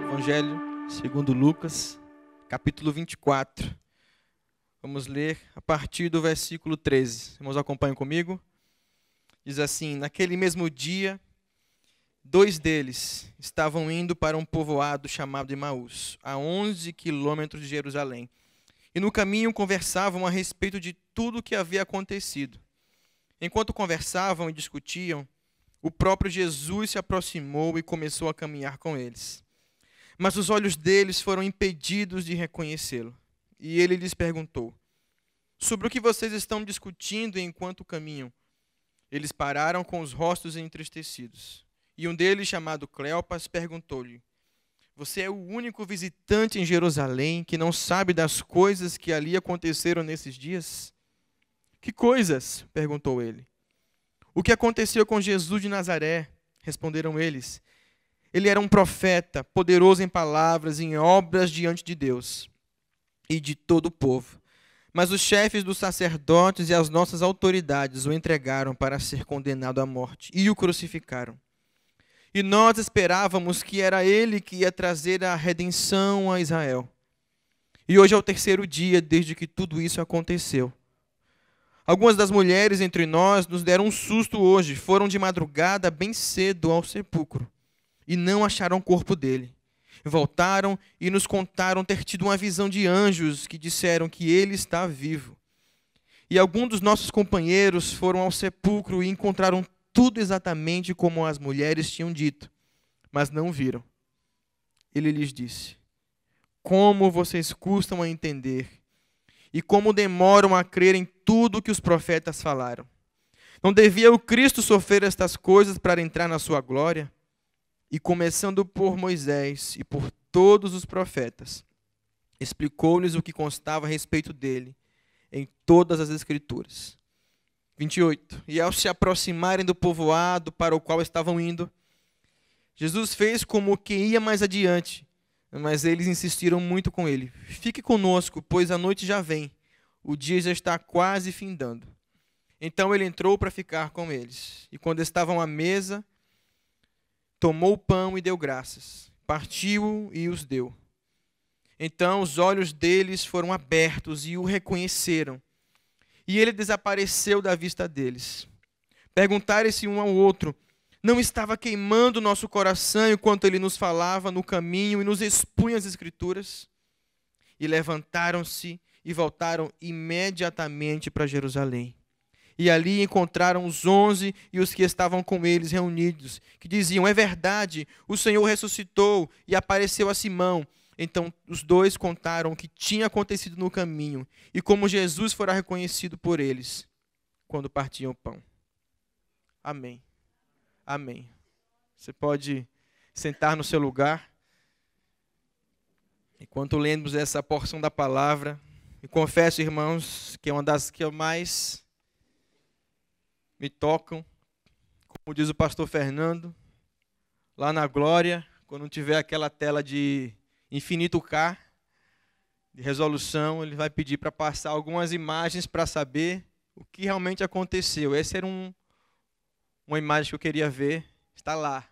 Evangelho segundo Lucas, capítulo 24. Vamos ler a partir do versículo 13. Irmãos, acompanhem comigo. Diz assim: naquele mesmo dia, 2 deles estavam indo para um povoado chamado Emaús, a 11 quilômetros de Jerusalém. E no caminho conversavam a respeito de tudo o que havia acontecido. Enquanto conversavam e discutiam, o próprio Jesus se aproximou e começou a caminhar com eles. Mas os olhos deles foram impedidos de reconhecê-lo. E ele lhes perguntou: sobre o que vocês estão discutindo enquanto caminham? Eles pararam com os rostos entristecidos. E um deles, chamado Cleopas, perguntou-lhe: você é o único visitante em Jerusalém que não sabe das coisas que ali aconteceram nesses dias? Que coisas? Perguntou ele. O que aconteceu com Jesus de Nazaré? Responderam eles. Ele era um profeta, poderoso em palavras e em obras diante de Deus e de todo o povo. Mas os chefes dos sacerdotes e as nossas autoridades o entregaram para ser condenado à morte e o crucificaram. E nós esperávamos que era ele que ia trazer a redenção a Israel. E hoje é o 3º dia desde que tudo isso aconteceu. Algumas das mulheres entre nós nos deram um susto hoje. Foram de madrugada bem cedo ao sepulcro e não acharam o corpo dele. Voltaram e nos contaram ter tido uma visão de anjos que disseram que ele está vivo. E alguns dos nossos companheiros foram ao sepulcro e encontraram tudo exatamente como as mulheres tinham dito, mas não viram. Ele lhes disse: como vocês custam a entender e como demoram a crer em tudo o que os profetas falaram. Não devia o Cristo sofrer estas coisas para entrar na sua glória? E começando por Moisés e por todos os profetas, explicou-lhes o que constava a respeito dele em todas as Escrituras. 28. E ao se aproximarem do povoado para o qual estavam indo, Jesus fez como que ia mais adiante, mas eles insistiram muito com ele: fique conosco, pois a noite já vem, o dia já está quase findando. Então ele entrou para ficar com eles, e quando estavam à mesa, tomou o pão e deu graças, partiu-o e os deu. Então os olhos deles foram abertos e o reconheceram, e ele desapareceu da vista deles. Perguntaram-se um ao outro: não estava queimando nosso coração enquanto ele nos falava no caminho e nos expunha as Escrituras? E levantaram-se e voltaram imediatamente para Jerusalém. E ali encontraram os 11 e os que estavam com eles reunidos, que diziam: é verdade, o Senhor ressuscitou e apareceu a Simão. Então os 2 contaram o que tinha acontecido no caminho e como Jesus fora reconhecido por eles quando partiam o pão. Amém. Amém. Você pode sentar no seu lugar. Enquanto lemos essa porção da palavra, e confesso, irmãos, que é uma das que eu mais me tocam, como diz o pastor Fernando, lá na glória, quando tiver aquela tela de infinito K, de resolução, ele vai pedir para passar algumas imagens para saber o que realmente aconteceu. Essa era uma imagem que eu queria ver, está lá.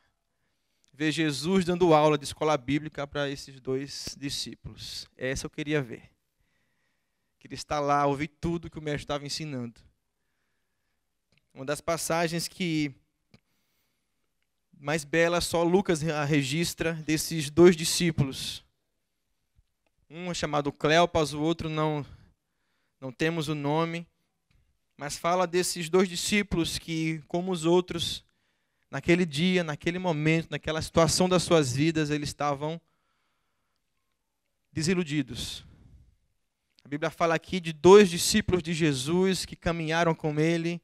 Ver Jesus dando aula de escola bíblica para esses 2 discípulos. Essa eu queria ver. Queria estar lá, ouvir tudo que o mestre estava ensinando. Uma das passagens que mais bela só Lucas registra desses 2 discípulos. Um é chamado Cleopas, o outro não temos o nome, mas fala desses 2 discípulos que, como os outros, naquele dia, naquele momento, naquela situação das suas vidas, eles estavam desiludidos. A Bíblia fala aqui de 2 discípulos de Jesus que caminharam com ele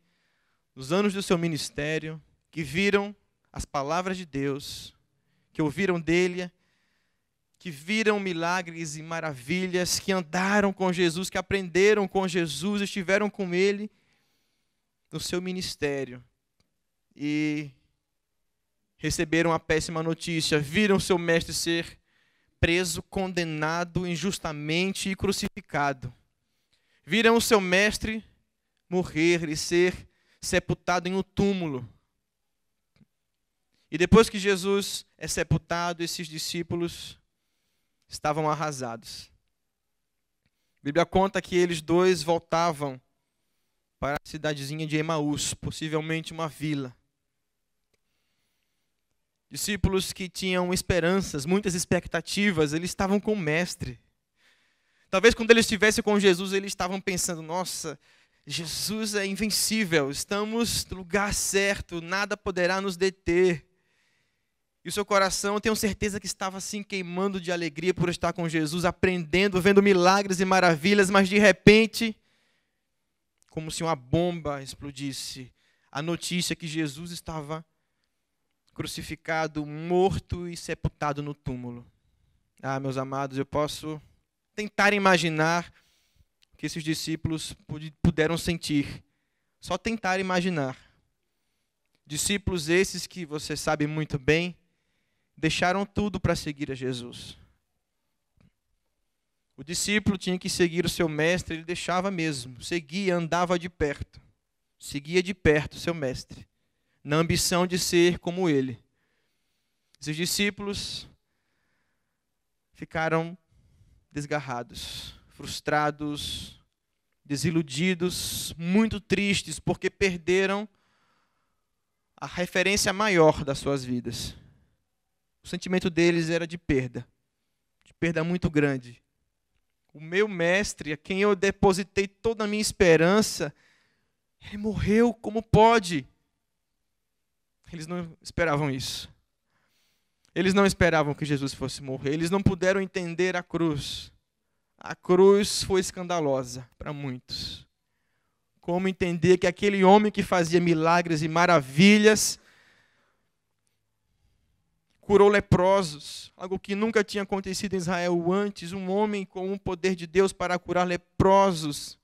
nos anos do seu ministério, que viram as palavras de Deus, que ouviram dele, que viram milagres e maravilhas, que andaram com Jesus, que aprenderam com Jesus, estiveram com ele no seu ministério. E receberam a péssima notícia, viram seu mestre ser preso, condenado injustamente e crucificado. Viram o seu mestre morrer e ser sepultado em um túmulo. E depois que Jesus é sepultado, esses discípulos estavam arrasados. A Bíblia conta que eles dois voltavam para a cidadezinha de Emaús, possivelmente uma vila. Discípulos que tinham esperanças, muitas expectativas, eles estavam com o Mestre. Talvez quando eles estivessem com Jesus, eles estavam pensando, nossa, Jesus é invencível, estamos no lugar certo, nada poderá nos deter. E o seu coração, eu tenho certeza que estava assim queimando de alegria por estar com Jesus, aprendendo, vendo milagres e maravilhas, mas de repente, como se uma bomba explodisse, a notícia que Jesus estava crucificado, morto e sepultado no túmulo. Ah, meus amados, eu posso tentar imaginar o que esses discípulos puderam sentir. Só tentar imaginar. Discípulos esses que você sabe muito bem, deixaram tudo para seguir a Jesus. O discípulo tinha que seguir o seu mestre, ele deixava mesmo, seguia, andava de perto. Seguia de perto o seu mestre, na ambição de ser como ele. Esses discípulos ficaram desgarrados, frustrados, desiludidos, muito tristes, porque perderam a referência maior das suas vidas. O sentimento deles era de perda muito grande. O meu mestre, a quem eu depositei toda a minha esperança, ele morreu, como pode? Eles não esperavam isso. Eles não esperavam que Jesus fosse morrer. Eles não puderam entender a cruz. A cruz foi escandalosa para muitos. Como entender que aquele homem que fazia milagres e maravilhas curou leprosos, algo que nunca tinha acontecido em Israel antes, um homem com o poder de Deus para curar leprosos.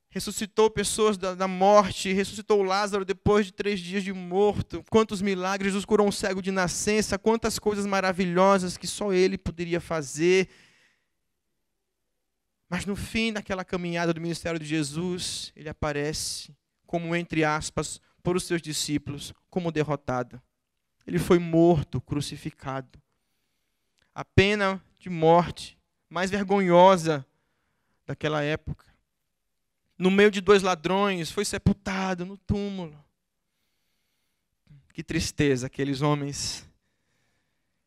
Ressuscitou pessoas da morte, ressuscitou Lázaro depois de 3 dias de morto. Quantos milagres, nos curou um cego de nascença, quantas coisas maravilhosas que só ele poderia fazer. Mas no fim daquela caminhada do ministério de Jesus, ele aparece como, entre aspas, por os seus discípulos, como derrotado. Ele foi morto, crucificado. A pena de morte mais vergonhosa daquela época. No meio de 2 ladrões, foi sepultado no túmulo. Que tristeza, aqueles homens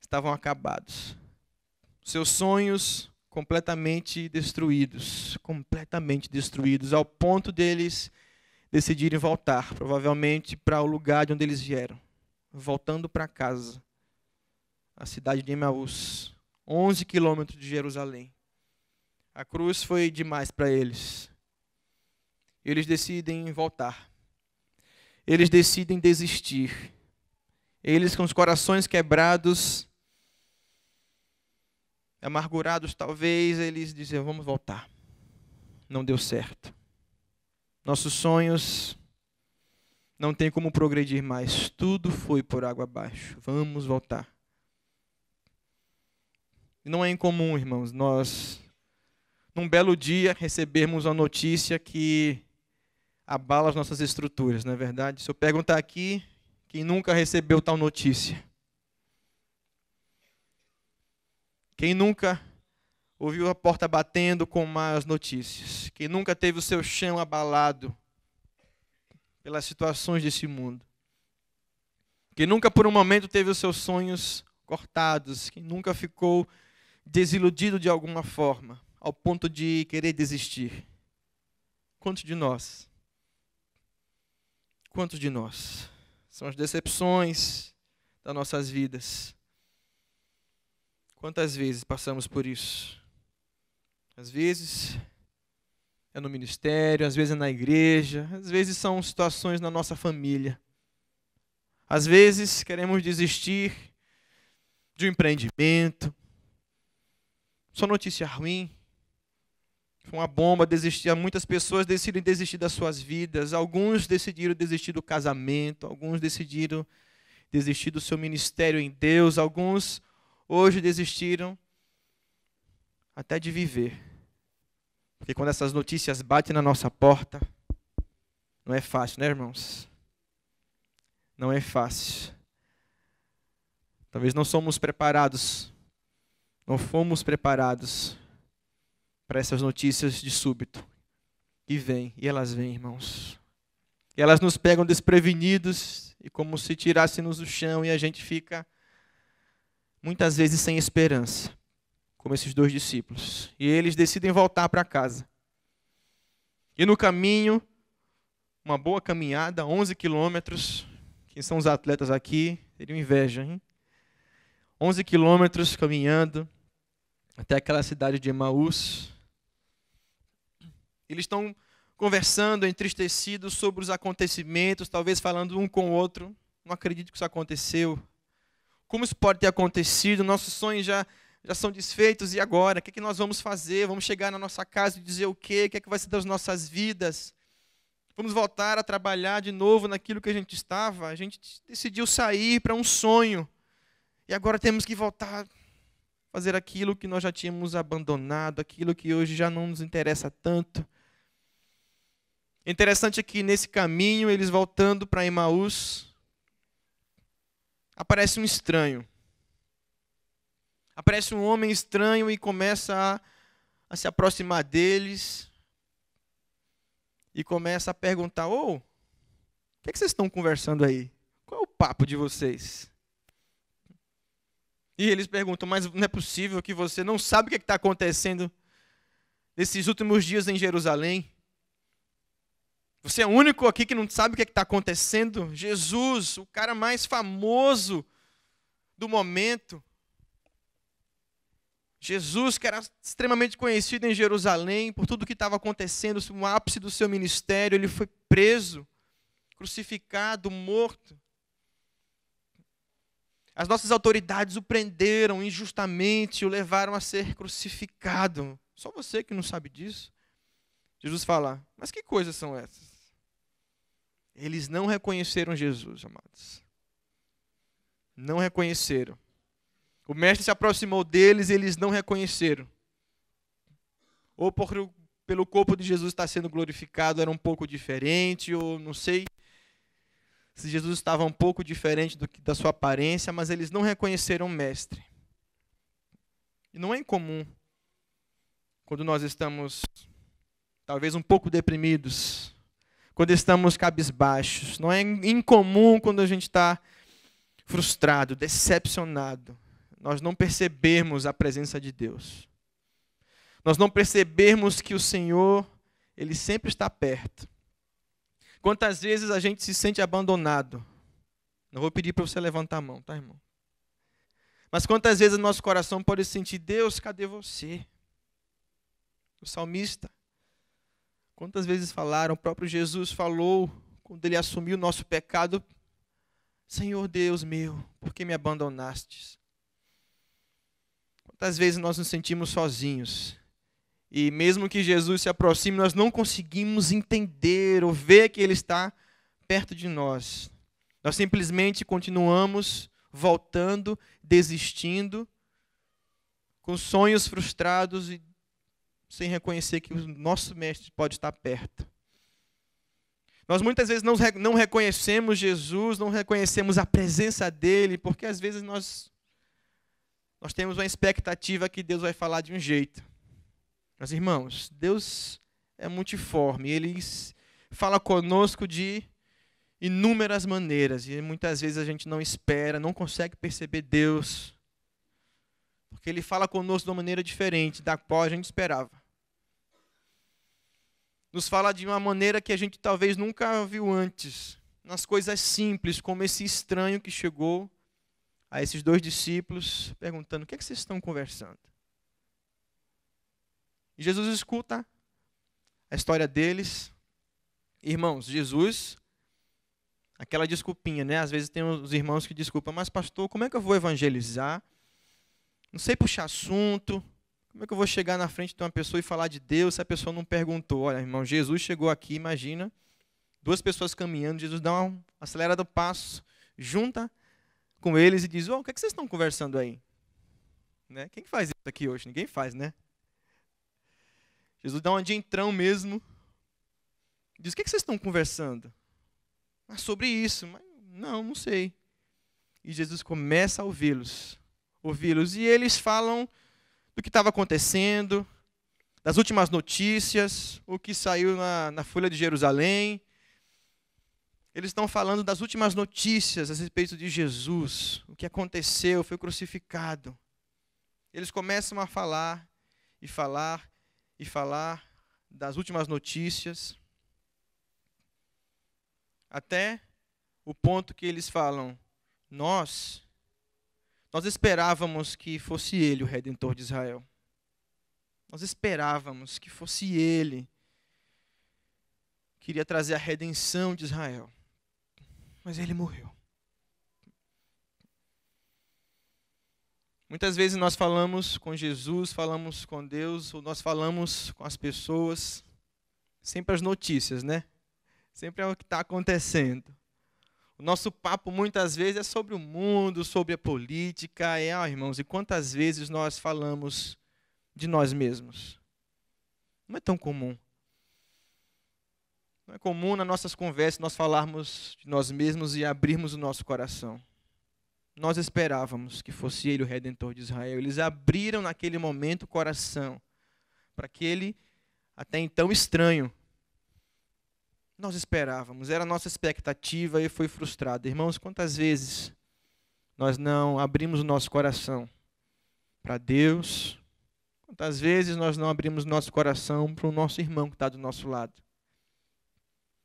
estavam acabados. Seus sonhos completamente destruídos, ao ponto deles decidirem voltar, provavelmente para o lugar de onde eles vieram. Voltando para casa, a cidade de Emaús, 11 quilômetros de Jerusalém. A cruz foi demais para eles. Eles decidem voltar. Eles decidem desistir. Eles, com os corações quebrados, amargurados talvez, eles dizem, vamos voltar. Não deu certo. Nossos sonhos não tem como progredir mais. Tudo foi por água abaixo. Vamos voltar. Não é incomum, irmãos, nós, num belo dia, recebermos uma notícia que abala as nossas estruturas, não é verdade? Se eu perguntar aqui, quem nunca recebeu tal notícia? Quem nunca ouviu a porta batendo com más notícias? Quem nunca teve o seu chão abalado pelas situações desse mundo? Quem nunca por um momento teve os seus sonhos cortados? Quem nunca ficou desiludido de alguma forma, ao ponto de querer desistir? Quantos de nós? Quantos de nós? São as decepções das nossas vidas. Quantas vezes passamos por isso? Às vezes é no ministério, às vezes é na igreja, às vezes são situações na nossa família. Às vezes queremos desistir de um empreendimento. Só notícia ruim. Foi uma bomba, muitas pessoas decidem desistir das suas vidas. Alguns decidiram desistir do casamento, alguns decidiram desistir do seu ministério em Deus, alguns hoje desistiram até de viver. Porque quando essas notícias batem na nossa porta, Não é fácil, né, irmãos? Não é fácil. Talvez não fomos preparados para essas notícias de súbito. E elas vêm, irmãos. E elas nos pegam desprevenidos e como se tirássemos do chão e a gente fica muitas vezes sem esperança, como esses 2 discípulos. E eles decidem voltar para casa. E no caminho, uma boa caminhada, 11 quilômetros. Quem são os atletas aqui? Teriam inveja, hein? 11 quilômetros caminhando até aquela cidade de Emaús. Eles estão conversando, entristecidos sobre os acontecimentos, talvez falando um com o outro. Não acredito que isso aconteceu. Como isso pode ter acontecido? Nossos sonhos já são desfeitos, e agora? O que é que nós vamos fazer? Vamos chegar na nossa casa e dizer o quê? O que é que vai ser das nossas vidas? Vamos voltar a trabalhar de novo naquilo que a gente estava? A gente decidiu sair para um sonho. E agora temos que voltar a fazer aquilo que nós já tínhamos abandonado, aquilo que hoje já não nos interessa tanto. Interessante é que nesse caminho, eles voltando para Emaús, aparece um estranho. Aparece um homem estranho e começa a se aproximar deles e começa a perguntar: o que é que vocês estão conversando aí? Qual é o papo de vocês? E eles perguntam: mas não é possível que você não sabe o que está acontecendo nesses últimos dias em Jerusalém? Você é o único aqui que não sabe o que está acontecendo? Jesus, o cara mais famoso do momento. Jesus, que era extremamente conhecido em Jerusalém por tudo o que estava acontecendo, no ápice do seu ministério, ele foi preso, crucificado, morto. As nossas autoridades o prenderam injustamente, o levaram a ser crucificado. Só você que não sabe disso. Jesus fala: mas que coisas são essas? Eles não reconheceram Jesus, amados. Não reconheceram. O mestre se aproximou deles e eles não reconheceram. Ou pelo corpo de Jesus estar sendo glorificado era um pouco diferente, ou não sei se Jesus estava um pouco diferente da sua aparência, mas eles não reconheceram o mestre. E não é incomum, quando nós estamos talvez um pouco deprimidos, quando estamos cabisbaixos. Não é incomum quando a gente está frustrado, decepcionado, nós não percebermos a presença de Deus. Nós não percebermos que o Senhor, Ele sempre está perto. Quantas vezes a gente se sente abandonado? Não vou pedir para você levantar a mão, tá, irmão? Mas quantas vezes o nosso coração pode sentir: Deus, cadê você? O salmista. Quantas vezes falaram, o próprio Jesus falou, quando ele assumiu o nosso pecado: Senhor Deus meu, por que me abandonastes? Quantas vezes nós nos sentimos sozinhos? E mesmo que Jesus se aproxime, nós não conseguimos entender ou ver que Ele está perto de nós. Nós simplesmente continuamos voltando, desistindo, com sonhos frustrados e sem reconhecer que o nosso Mestre pode estar perto. Nós muitas vezes não reconhecemos Jesus, não reconhecemos a presença dEle, porque às vezes nós temos uma expectativa que Deus vai falar de um jeito. Mas, irmãos, Deus é multiforme, Ele fala conosco de inúmeras maneiras, e muitas vezes a gente não espera, não consegue perceber Deus, porque Ele fala conosco de uma maneira diferente da qual a gente esperava. Nos fala de uma maneira que a gente talvez nunca viu antes, nas coisas simples, como esse estranho que chegou a esses 2 discípulos, perguntando: o que é que vocês estão conversando? E Jesus escuta a história deles. Irmãos, Jesus, aquela desculpinha, né? Às vezes tem os irmãos que desculpam: mas pastor, como é que eu vou evangelizar? Não sei puxar assunto. Como é que eu vou chegar na frente de uma pessoa e falar de Deus se a pessoa não perguntou? Olha, irmão, Jesus chegou aqui, imagina, 2 pessoas caminhando, Jesus dá uma acelerada o passo, junta com eles e diz: o que é que vocês estão conversando aí? Né? Quem faz isso aqui hoje? Ninguém faz, né? Jesus dá uma de entrão mesmo Diz: o que vocês estão conversando? Sobre isso. Mas, não sei. E Jesus começa a ouvi-los. E eles falam do que estava acontecendo, das últimas notícias, o que saiu na Folha de Jerusalém. Eles estão falando das últimas notícias a respeito de Jesus, o que aconteceu, foi crucificado. Eles começam a falar das últimas notícias, até o ponto que eles falam: nós esperávamos que fosse ele o Redentor de Israel. Nós esperávamos que fosse ele que queria trazer a redenção de Israel. Mas ele morreu. Muitas vezes nós falamos com Jesus, falamos com Deus, ou nós falamos com as pessoas, sempre as notícias, né? Sempre é o que está acontecendo. O nosso papo muitas vezes é sobre o mundo, sobre a política. Irmãos, e quantas vezes nós falamos de nós mesmos? Não é tão comum. Não é comum nas nossas conversas nós falarmos de nós mesmos e abrirmos o nosso coração. Nós esperávamos que fosse ele o Redentor de Israel. Eles abriram naquele momento o coração para aquele até então estranho. Nós esperávamos, era a nossa expectativa e foi frustrada. Irmãos, quantas vezes nós não abrimos o nosso coração para Deus? Quantas vezes nós não abrimos o nosso coração para o nosso irmão que está do nosso lado?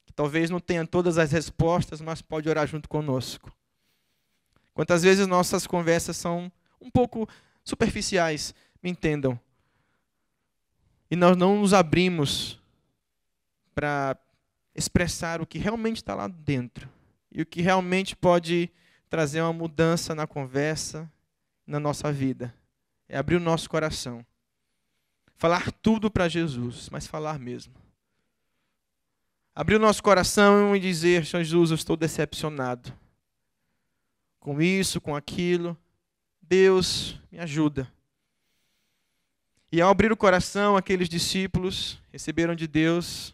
Que talvez não tenha todas as respostas, mas pode orar junto conosco. Quantas vezes nossas conversas são um pouco superficiais, me entendam. E nós não nos abrimos para expressar o que realmente está lá dentro. E o que realmente pode trazer uma mudança na conversa, na nossa vida. É abrir o nosso coração. Falar tudo para Jesus, mas falar mesmo. Abrir o nosso coração e dizer: Senhor Jesus, eu estou decepcionado com isso, com aquilo. Deus, me ajuda. E ao abrir o coração, aqueles discípulos receberam de Deus,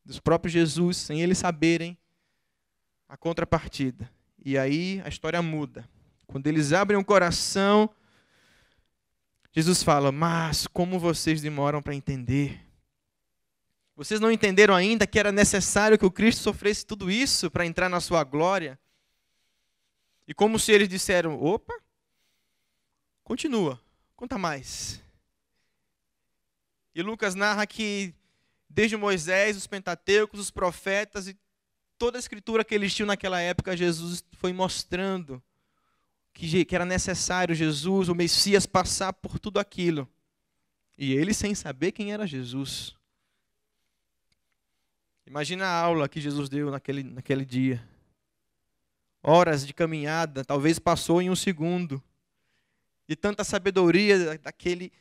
dos próprios Jesus, sem eles saberem, a contrapartida. E aí a história muda. Quando eles abrem o coração, Jesus fala: mas como vocês demoram para entender? Vocês não entenderam ainda que era necessário que o Cristo sofresse tudo isso para entrar na sua glória? E como se eles disseram: opa, continua, conta mais. E Lucas narra que desde Moisés, os Pentateucos, os profetas e toda a escritura que eles tinham naquela época, Jesus foi mostrando que era necessário Jesus, o Messias, passar por tudo aquilo. E eles sem saber quem era Jesus. Imagina a aula que Jesus deu naquele dia. Horas de caminhada, talvez passou em um segundo. De tanta sabedoria daquele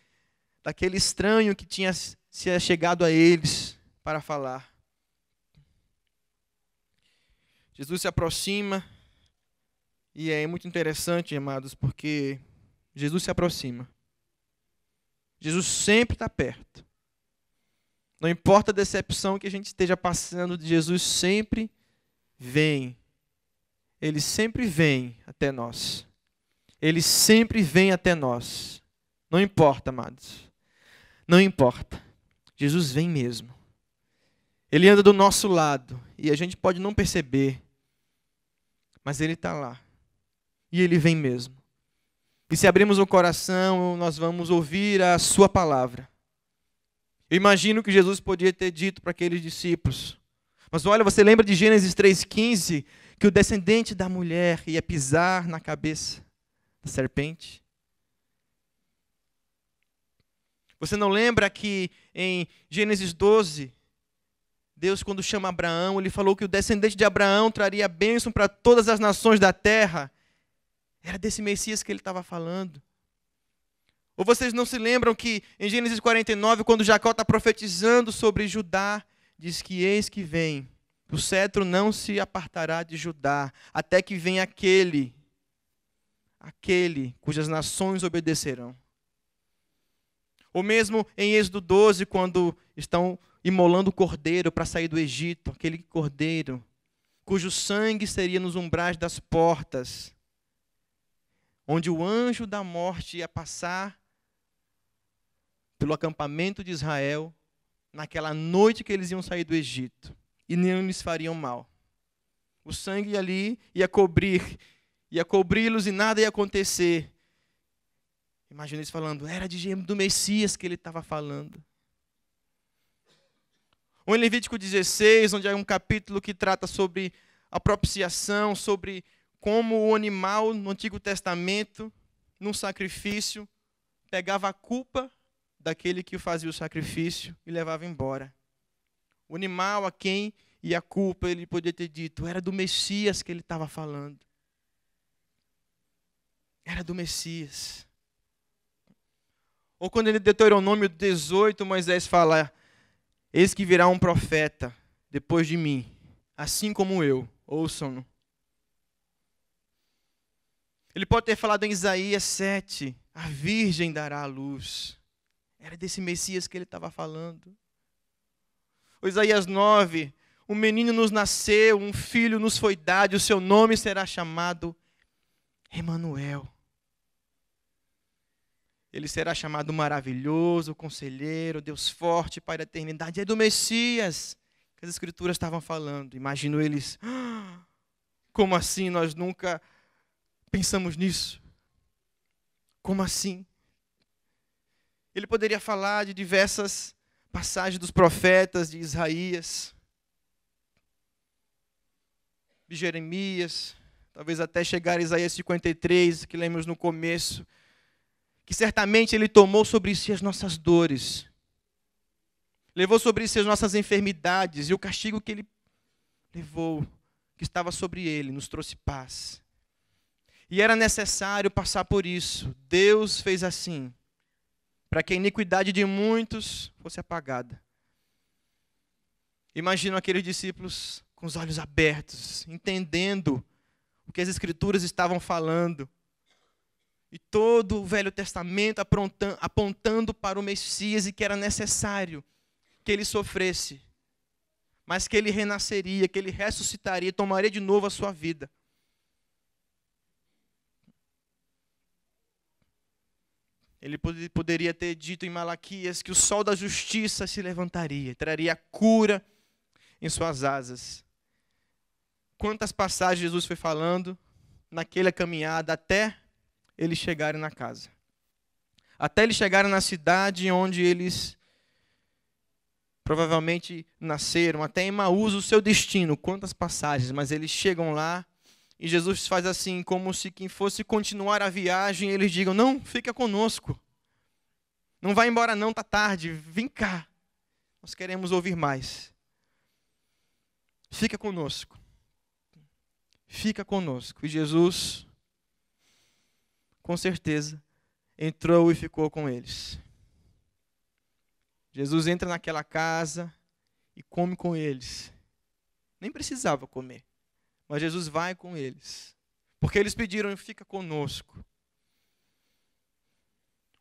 estranho que tinha se chegado a eles para falar. Jesus se aproxima, e é muito interessante, amados, porque Jesus se aproxima. Jesus sempre está perto. Não importa a decepção que a gente esteja passando, Jesus sempre vem. Ele sempre vem até nós. Ele sempre vem até nós. Não importa, amados. Não importa. Jesus vem mesmo. Ele anda do nosso lado e a gente pode não perceber, mas ele está lá. E ele vem mesmo. E se abrirmos o coração, nós vamos ouvir a sua palavra. Eu imagino que Jesus podia ter dito para aqueles discípulos: mas olha, você lembra de Gênesis 3,15, que o descendente da mulher ia pisar na cabeça da serpente? Você não lembra que em Gênesis 12, Deus, quando chama Abraão, ele falou que o descendente de Abraão traria bênção para todas as nações da terra? Era desse Messias que ele estava falando. Ou vocês não se lembram que em Gênesis 49, quando Jacó está profetizando sobre Judá, diz que eis que vem, o cetro não se apartará de Judá, até que venha aquele cujas nações obedecerão. Ou mesmo em Êxodo 12, quando estão imolando o cordeiro para sair do Egito, aquele cordeiro cujo sangue seria nos umbrais das portas, onde o anjo da morte ia passar pelo acampamento de Israel, naquela noite que eles iam sair do Egito, e não lhes fariam mal. O sangue ali ia cobri-los e nada ia acontecer. Imagina eles falando, era do Messias que ele estava falando. Ou em Levítico 16, onde é um capítulo que trata sobre a propiciação, sobre como o animal no Antigo Testamento, num sacrifício, pegava a culpa daquele que fazia o sacrifício e levava embora. O animal a quem ia a culpa, ele podia ter dito, era do Messias que ele estava falando. Era do Messias. Ou quando em Deuteronômio 18, Moisés fala, eis que virá um profeta depois de mim, assim como eu, ouçam-no. Ele pode ter falado em Isaías 7, a virgem dará a luz. Era desse Messias que ele estava falando. Ou Isaías 9, um menino nos nasceu, um filho nos foi dado, e o seu nome será chamado Emanuel. Ele será chamado maravilhoso, conselheiro, Deus forte, Pai da eternidade. É do Messias que as Escrituras estavam falando. Imagino eles, como assim? Nós nunca pensamos nisso. Como assim? Ele poderia falar de diversas passagens dos profetas, de Isaías, de Jeremias, talvez até chegar a Isaías 53, que lemos no começo, que certamente ele tomou sobre si as nossas dores, levou sobre si as nossas enfermidades, e o castigo que ele levou, que estava sobre ele, nos trouxe paz. E era necessário passar por isso. Deus fez assim, para que a iniquidade de muitos fosse apagada. Imagino aqueles discípulos com os olhos abertos, entendendo o que as Escrituras estavam falando. E todo o Velho Testamento apontando para o Messias e que era necessário que ele sofresse, mas que ele renasceria, que ele ressuscitaria e tomaria de novo a sua vida. Ele poderia ter dito em Malaquias que o sol da justiça se levantaria, traria cura em suas asas. Quantas passagens Jesus foi falando naquela caminhada até eles chegarem na casa. Até eles chegarem na cidade onde eles provavelmente nasceram, até Emaús, o seu destino. Quantas passagens, mas eles chegam lá e Jesus faz assim, como se quem fosse continuar a viagem, eles digam, não, fica conosco. Não vai embora não, está tarde, vem cá. Nós queremos ouvir mais. Fica conosco. Fica conosco. E Jesus, com certeza, entrou e ficou com eles. Jesus entra naquela casa e come com eles. Nem precisava comer. Mas Jesus vai com eles. Porque eles pediram, fica conosco.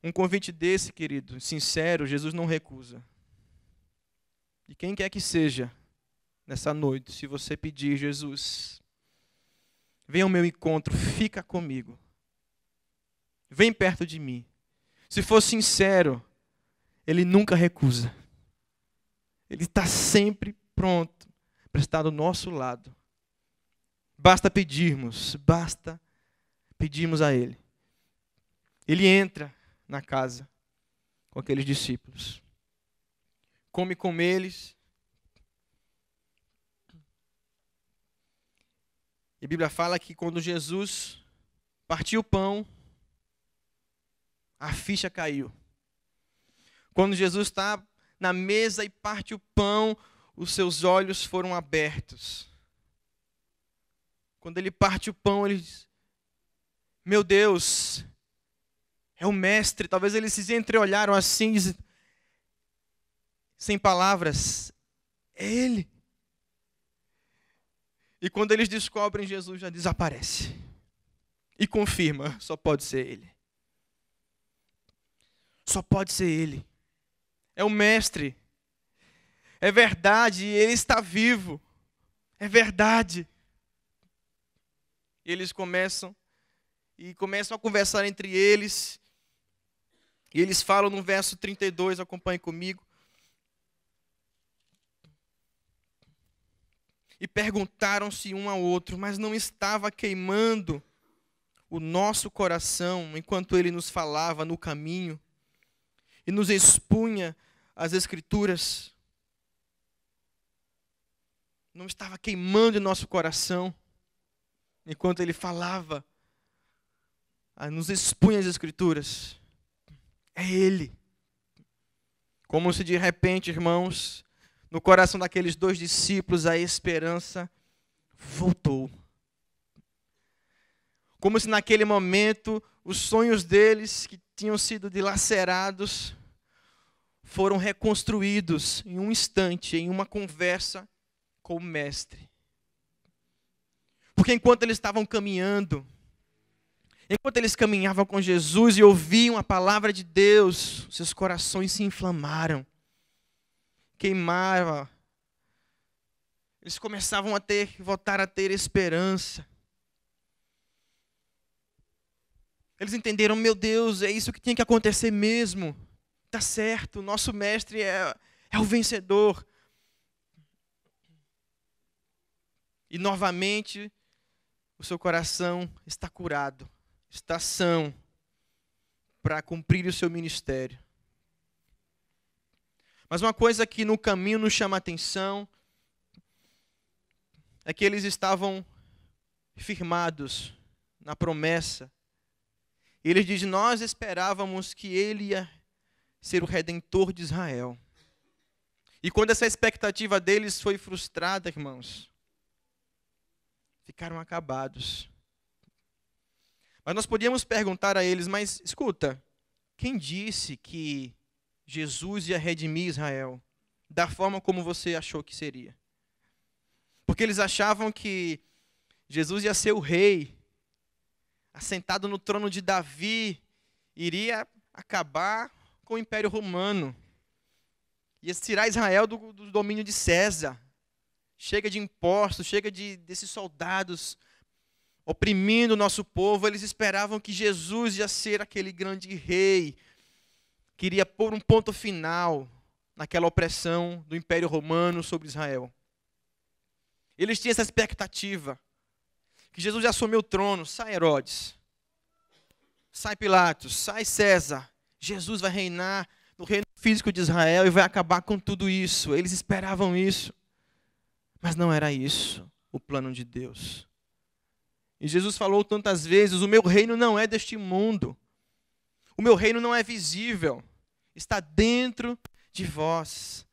Um convite desse, querido, sincero, Jesus não recusa. E quem quer que seja, nessa noite, se você pedir, Jesus, vem ao meu encontro, fica comigo. Vem perto de mim. Se for sincero, Ele nunca recusa. Ele está sempre pronto para estar do nosso lado. Basta pedirmos a Ele. Ele entra na casa com aqueles discípulos. Come com eles. E a Bíblia fala que quando Jesus partiu o pão, a ficha caiu. Quando Jesus está na mesa e parte o pão, os seus olhos foram abertos. Quando ele parte o pão, ele diz, meu Deus, é o mestre. Talvez eles se entreolharam assim, sem palavras, é ele. E quando eles descobrem, Jesus já desaparece. E confirma, só pode ser ele. Só pode ser ele. É o mestre. É verdade, ele está vivo. É verdade. E eles começam a conversar entre eles. E eles falam no verso 32, acompanhe comigo. E perguntaram-se um ao outro, mas não estava queimando o nosso coração enquanto ele nos falava no caminho e nos expunha as Escrituras? Não estava queimando em nosso coração enquanto ele falava, nos expunha as Escrituras? É Ele. Como se de repente, irmãos, no coração daqueles 2 discípulos a esperança voltou. Como se naquele momento os sonhos deles, que tinham sido dilacerados, foram reconstruídos em um instante, em uma conversa com o Mestre. Porque enquanto eles estavam caminhando, enquanto eles caminhavam com Jesus e ouviam a palavra de Deus, seus corações se inflamaram, queimavam. Eles começavam a voltar a ter esperança. Eles entenderam, meu Deus, é isso que tinha que acontecer mesmo. Está certo, o nosso mestre é o vencedor. E novamente, o seu coração está curado, está são para cumprir o seu ministério. Mas uma coisa que no caminho nos chama a atenção é que eles estavam firmados na promessa. Eles dizem, nós esperávamos que ele ia ser o Redentor de Israel. E quando essa expectativa deles foi frustrada, irmãos, ficaram acabados. Mas nós podíamos perguntar a eles, mas escuta, quem disse que Jesus ia redimir Israel da forma como você achou que seria? Porque eles achavam que Jesus ia ser o rei, assentado no trono de Davi, iria acabar com o Império Romano, ia tirar Israel do domínio de César. Chega de impostos, chega desses soldados oprimindo o nosso povo. Eles esperavam que Jesus ia ser aquele grande rei, que iria pôr um ponto final naquela opressão do Império Romano sobre Israel. Eles tinham essa expectativa, que Jesus ia assumir o trono. Sai Herodes, sai Pilatos, sai César. Jesus vai reinar no reino físico de Israel e vai acabar com tudo isso. Eles esperavam isso. Mas não era isso o plano de Deus. E Jesus falou tantas vezes, o meu reino não é deste mundo. O meu reino não é visível. Está dentro de vós.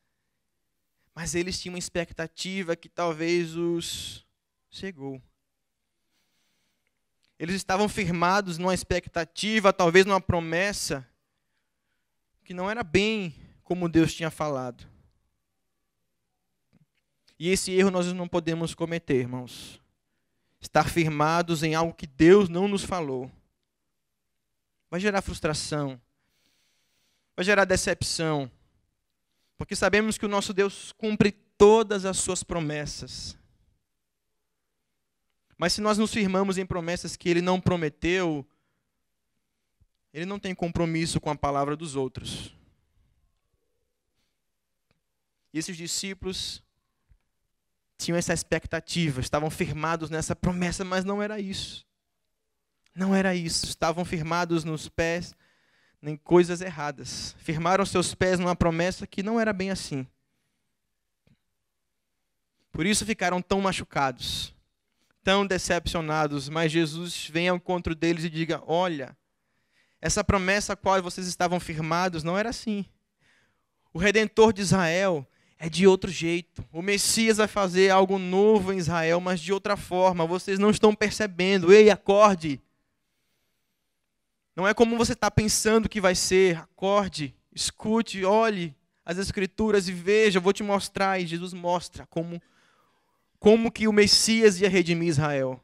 Mas eles tinham uma expectativa que talvez os cegou. Eles estavam firmados numa expectativa, talvez numa promessa, que não era bem como Deus tinha falado. E esse erro nós não podemos cometer, irmãos. Estar firmados em algo que Deus não nos falou. Vai gerar frustração. Vai gerar decepção. Porque sabemos que o nosso Deus cumpre todas as suas promessas. Mas se nós nos firmamos em promessas que Ele não prometeu, Ele não tem compromisso com a palavra dos outros. E esses discípulos tinham essa expectativa, estavam firmados nessa promessa, mas não era isso. Não era isso. Estavam firmados nos pés em coisas erradas. Firmaram seus pés numa promessa que não era bem assim. Por isso ficaram tão machucados, tão decepcionados. Mas Jesus vem ao encontro deles e diga, olha, essa promessa a qual vocês estavam firmados não era assim. O Redentor de Israel é de outro jeito. O Messias vai fazer algo novo em Israel, mas de outra forma. Vocês não estão percebendo. Ei, acorde. Não é como você está pensando que vai ser. Acorde, escute, olhe as Escrituras e veja. Eu vou te mostrar. E Jesus mostra como que o Messias ia redimir Israel.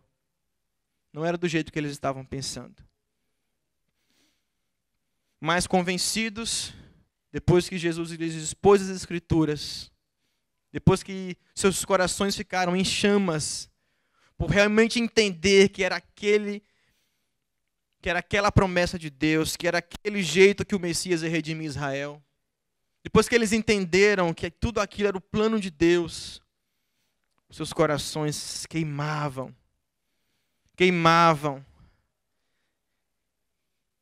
Não era do jeito que eles estavam pensando. Mas convencidos, depois que Jesus lhes expôs as Escrituras, depois que seus corações ficaram em chamas, por realmente entender que era aquela promessa de Deus, que era aquele jeito que o Messias ia redimir Israel. Depois que eles entenderam que tudo aquilo era o plano de Deus, seus corações queimavam. Queimavam.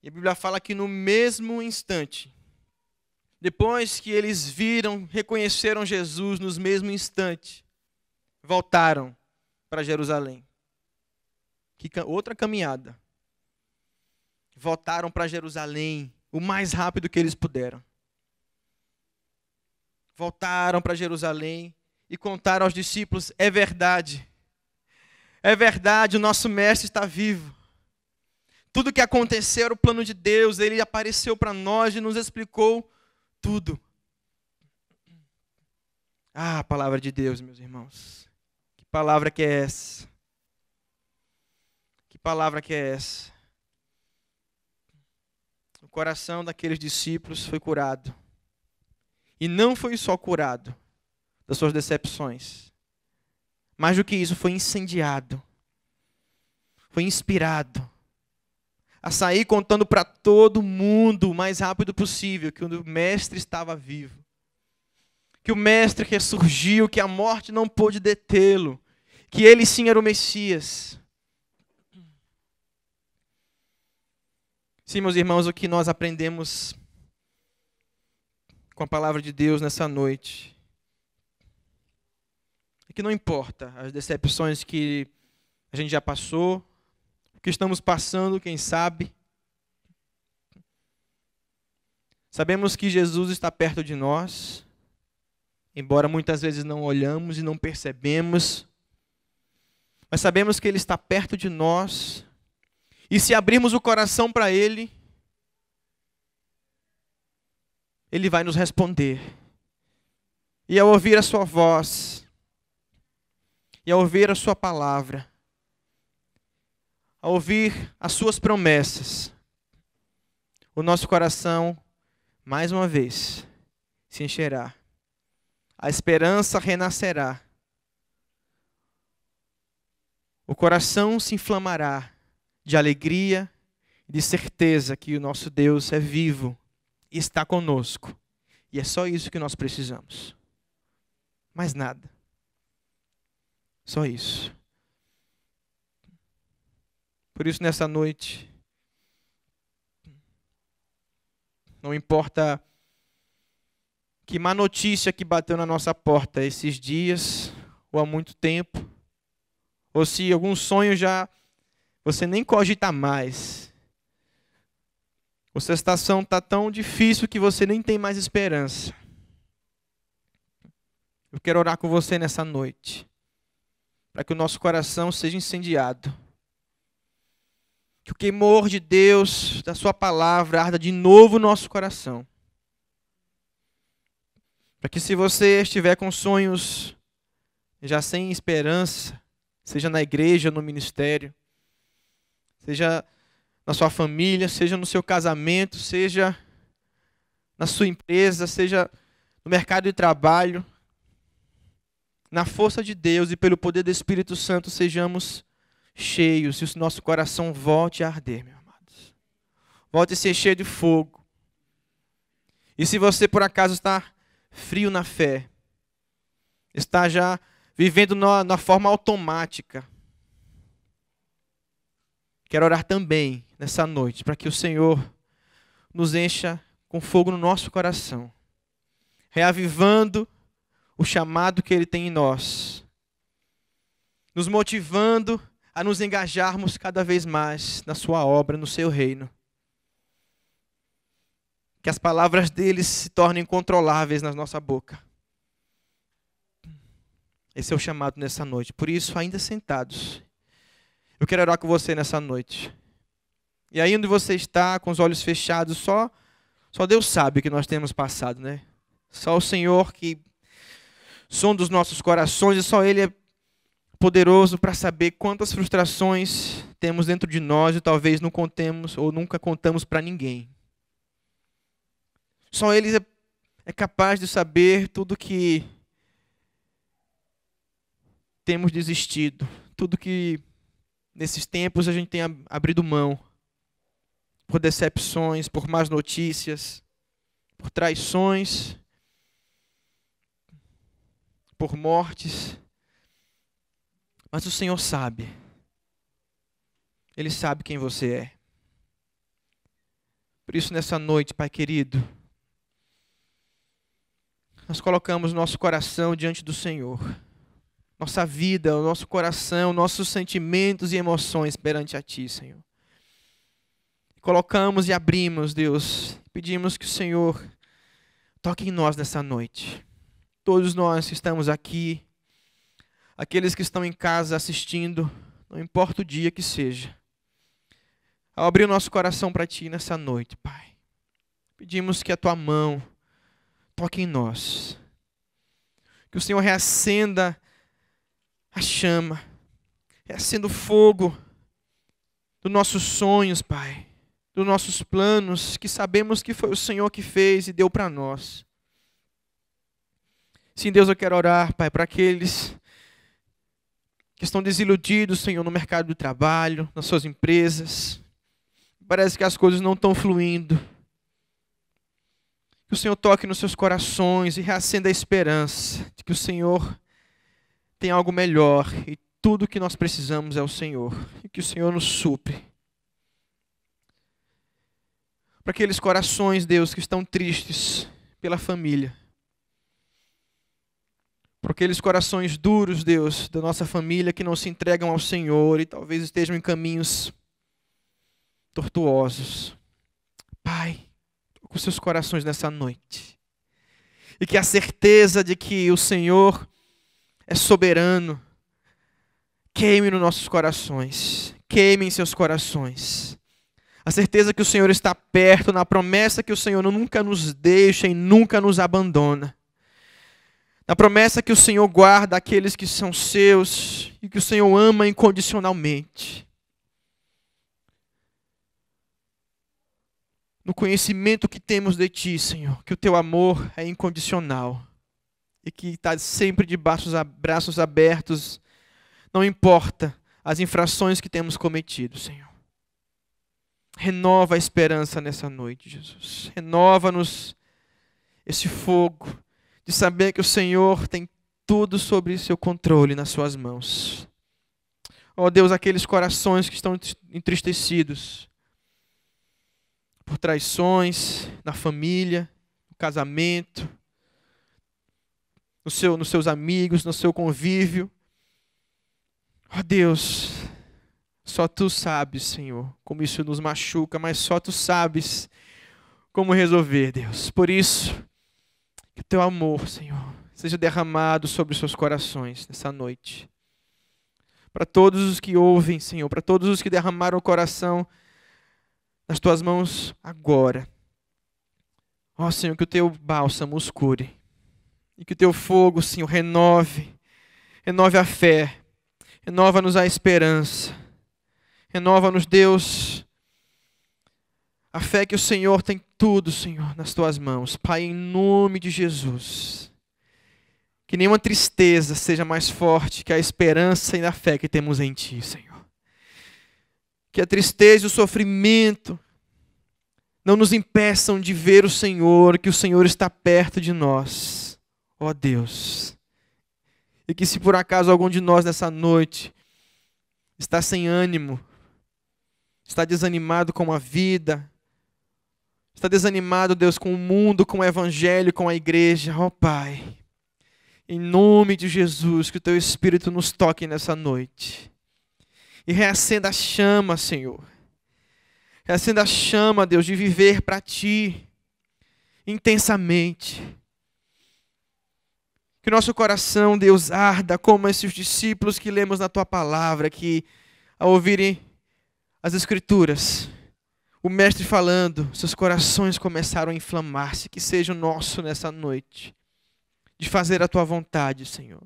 E a Bíblia fala que no mesmo instante, depois que eles viram, reconheceram Jesus, no mesmo instante, voltaram para Jerusalém. Outra caminhada. Voltaram para Jerusalém o mais rápido que eles puderam. Voltaram para Jerusalém e contaram aos discípulos: é verdade, o nosso mestre está vivo. Tudo o que aconteceu era o plano de Deus, ele apareceu para nós e nos explicou tudo. Ah, a palavra de Deus, meus irmãos. Que palavra que é essa? Que palavra que é essa? O coração daqueles discípulos foi curado. E não foi só curado das suas decepções. Mais do que isso, foi incendiado. Foi inspirado a sair contando para todo mundo o mais rápido possível que o mestre estava vivo. Que o mestre ressurgiu, que a morte não pôde detê-lo. Que ele sim era o Messias. Sim, meus irmãos, o que nós aprendemos com a palavra de Deus nessa noite é que não importa as decepções que a gente já passou, o que estamos passando, quem sabe. Sabemos que Jesus está perto de nós, embora muitas vezes não olhamos e não percebemos, mas sabemos que Ele está perto de nós, e se abrirmos o coração para Ele, Ele vai nos responder. E ao ouvir a sua voz, e ao ouvir a sua palavra, ao ouvir as suas promessas, o nosso coração, mais uma vez, se encherá. A esperança renascerá. O coração se inflamará de alegria e de certeza que o nosso Deus é vivo e está conosco. E é só isso que nós precisamos. Mais nada. Só isso. Por isso, nessa noite, não importa que má notícia que bateu na nossa porta esses dias, ou há muito tempo, ou se algum sonho já você nem cogita mais. A sua situação está tão difícil que você nem tem mais esperança. Eu quero orar com você nessa noite, para que o nosso coração seja incendiado. Que o queimor de Deus, da sua palavra, arda de novo no nosso coração. Para que se você estiver com sonhos já sem esperança, seja na igreja, no ministério, seja na sua família, seja no seu casamento, seja na sua empresa, seja no mercado de trabalho, na força de Deus e pelo poder do Espírito Santo sejamos cheios e o nosso coração volte a arder, meus amados. Volte a ser cheio de fogo. E se você por acaso está frio na fé, está já vivendo na forma automática, quero orar também nessa noite para que o Senhor nos encha com fogo no nosso coração, reavivando o chamado que Ele tem em nós, nos motivando a nos engajarmos cada vez mais na sua obra, no seu reino. Que as palavras deles se tornem controláveis na nossa boca. Esse é o chamado nessa noite. Por isso, ainda sentados, eu quero orar com você nessa noite. E aí onde você está, com os olhos fechados, só Deus sabe o que nós temos passado, né? Só o Senhor que sonda os nossos corações e só Ele é poderoso para saber quantas frustrações temos dentro de nós e talvez não contemos ou nunca contamos para ninguém. Só Ele é capaz de saber tudo que temos desistido, tudo que nesses tempos a gente tem abrido mão, por decepções, por más notícias, por traições, por mortes. Mas o Senhor sabe. Ele sabe quem você é. Por isso, nessa noite, Pai querido, nós colocamos nosso coração diante do Senhor. Nossa vida, o nosso coração, nossos sentimentos e emoções perante a Ti, Senhor. Colocamos e abrimos, Deus. Pedimos que o Senhor toque em nós nessa noite. Todos nós que estamos aqui, aqueles que estão em casa assistindo, não importa o dia que seja. Ao abrir o nosso coração para Ti nessa noite, Pai, pedimos que a Tua mão toque em nós. Que o Senhor reacenda a chama, reacenda o fogo dos nossos sonhos, Pai, dos nossos planos, que sabemos que foi o Senhor que fez e deu para nós. Sim, Deus, eu quero orar, Pai, para aqueles que estão desiludidos, Senhor, no mercado do trabalho, nas suas empresas. Parece que as coisas não estão fluindo. Que o Senhor toque nos seus corações e reacenda a esperança de que o Senhor tem algo melhor e tudo que nós precisamos é o Senhor. E que o Senhor nos supre. Para aqueles corações, Deus, que estão tristes pela família. Para aqueles corações duros, Deus, da nossa família que não se entregam ao Senhor e talvez estejam em caminhos tortuosos. Pai, toca os seus corações nessa noite. E que a certeza de que o Senhor é soberano queime nos nossos corações. Queime em seus corações. A certeza que o Senhor está perto, na promessa que o Senhor nunca nos deixa e nunca nos abandona. Na promessa que o Senhor guarda aqueles que são seus e que o Senhor ama incondicionalmente. No conhecimento que temos de Ti, Senhor, que o Teu amor é incondicional e que está sempre de braços abertos, não importa as infrações que temos cometido, Senhor. Renova a esperança nessa noite, Jesus. Renova-nos esse fogo de saber que o Senhor tem tudo sob seu controle nas suas mãos. Ó Deus, aqueles corações que estão entristecidos por traições na família, no casamento, nos seus amigos, no seu convívio. Ó Deus, só Tu sabes, Senhor, como isso nos machuca, mas só Tu sabes como resolver, Deus. Por isso, que o Teu amor, Senhor, seja derramado sobre os seus corações nessa noite. Para todos os que ouvem, Senhor, para todos os que derramaram o coração nas Tuas mãos agora. Ó Senhor, que o Teu bálsamo os cure. E que o Teu fogo, Senhor, renove a fé. Renova-nos a esperança. Renova-nos, Deus, a fé que o Senhor tem tudo, Senhor, nas Tuas mãos. Pai, em nome de Jesus. Que nenhuma tristeza seja mais forte que a esperança e a fé que temos em Ti, Senhor. Que a tristeza e o sofrimento não nos impeçam de ver o Senhor, que o Senhor está perto de nós. Ó Deus. E que se por acaso algum de nós nessa noite está sem ânimo, está desanimado com a vida, está desanimado, Deus, com o mundo, com o Evangelho, com a igreja, ó Pai, em nome de Jesus, que o Teu Espírito nos toque nessa noite. E reacenda a chama, Senhor. Reacenda a chama, Deus, de viver para Ti intensamente. Que o nosso coração, Deus, arda como esses discípulos que lemos na Tua palavra, que ao ouvirem as Escrituras, o Mestre falando, seus corações começaram a inflamar-se. Que seja o nosso nessa noite, de fazer a Tua vontade, Senhor.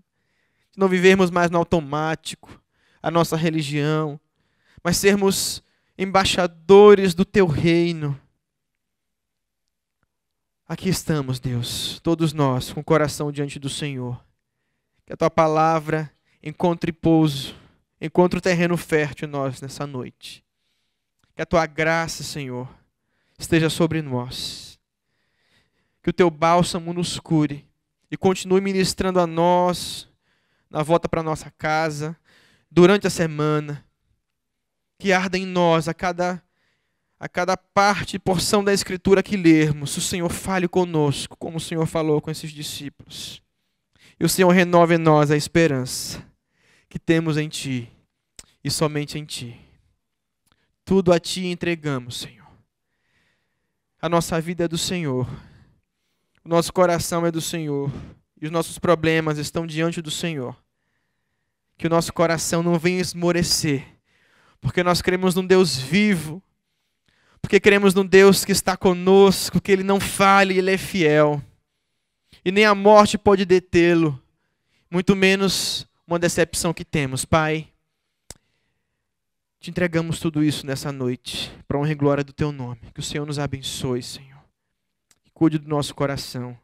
De não vivermos mais no automático, a nossa religião, mas sermos embaixadores do Teu reino. Aqui estamos, Deus, todos nós, com o coração diante do Senhor. Que a Tua palavra encontre pouso, encontre o terreno fértil em nós nessa noite. Que a tua graça, Senhor, esteja sobre nós. Que o teu bálsamo nos cure e continue ministrando a nós na volta para nossa casa, durante a semana. Que arda em nós a cada parte e porção da Escritura que lermos. O Senhor fale conosco, como o Senhor falou com esses discípulos. E o Senhor renove em nós a esperança que temos em Ti e somente em Ti. Tudo a Ti entregamos, Senhor. A nossa vida é do Senhor. O nosso coração é do Senhor. E os nossos problemas estão diante do Senhor. Que o nosso coração não venha esmorecer. Porque nós cremos num Deus vivo. Porque cremos num Deus que está conosco, que Ele não falha e Ele é fiel. E nem a morte pode detê-lo. Muito menos uma decepção que temos. Pai, te entregamos tudo isso nessa noite, para a honra e glória do Teu nome. Que o Senhor nos abençoe, Senhor. Que cuide do nosso coração.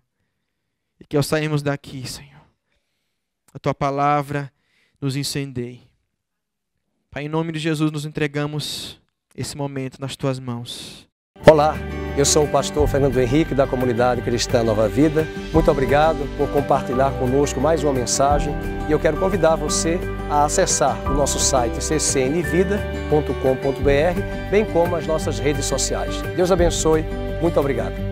E que ao sairmos daqui, Senhor, a Tua palavra nos incendeie. Pai, em nome de Jesus, nos entregamos esse momento nas Tuas mãos. Olá, eu sou o pastor Fernando Henrique, da Comunidade Cristã Nova Vida. Muito obrigado por compartilhar conosco mais uma mensagem. E eu quero convidar você a acessar o nosso site ccnvida.com.br, bem como as nossas redes sociais. Deus abençoe. Muito obrigado.